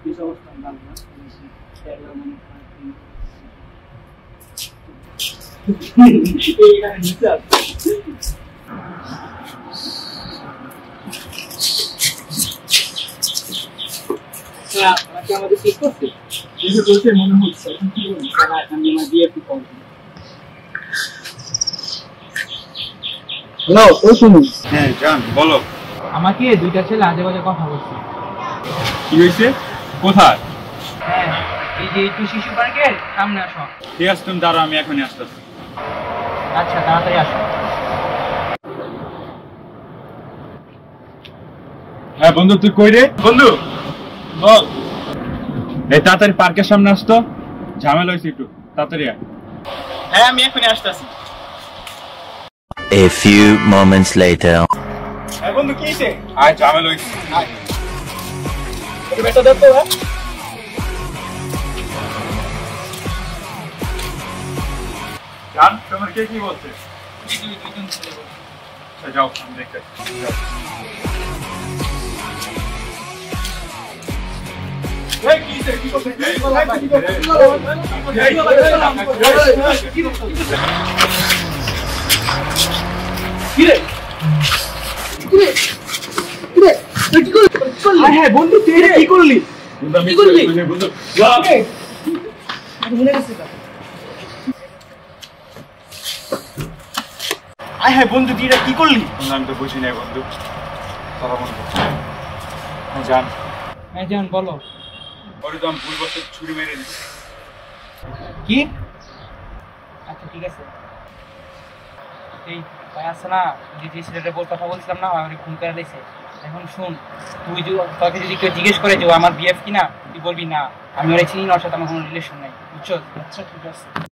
কি সমস্যা না না খেলা মনে এই না নিতে আমাদের ঠিক করছে কিছু করছে মনে হচ্ছে এখন কি বলবো তারা এখন আমার দিয়ে একটু কম হ্যালো ও শুনুন হ্যাঁ জান বলো আমাকে দুইটা ছেলে আজে বাজে কথা বলছে কি হয়েছে কোথায় হ্যাঁ এই যে একটু শিশু পার্কের সামনে আসো ঠিক আছে তুমি দাঁড়াও আমি এখনই আসতেছি আচ্ছা তাড়াতাড়ি আসো হ্যাঁ বন্ধু তুই কই রে বন্ধু বল এই তাড়াতাড়ি পার্কের সামনে আসতো ঝামেলা হয়েছে একটু তাড়াতাড়ি আয় হ্যাঁ আমি এখনই আসতেছি A few moments later. হ্যাঁ বন্ধু কি হইছে আয় ঝামেলা হয়েছে একটু বেটা দেখো হ্যাঁ জান তোমার কে কি বলছে দুইজন ছেলে বলছে আচ্ছা যাও আমি দেখতে যাও এই কি হইছে কি করছিস কিরে কিরে কিরে তুই কি করলি হ্যাঁ বন্ধু তুই এটা কি করলি কি করলি বন্ধু মনে গেছে আয় হ্যাঁ বন্ধু তুই এটা কি করলি আমি তো বুঝি নাই বন্ধু কথা বন্ধু জান হ্যাঁ জান বলো ওরে তো আমি ভুল বসে ছুরি মেরে দিচ্ছি কি আচ্ছা ঠিক আছে এই ভাই আছে না যে ছেলেটার বল কথা বলছিলাম না আমার ফোন করে দিয়েছে এখন শুন তুই তোকে যদি কেউ জিজ্ঞেস করে যে ও আমার বিএফ কিনা তুই বলবি না আমি ওরা চিনি না ওর সাথে আমার কোনো রিলেশন নাই বুঝছো আচ্ছা ঠিক আছে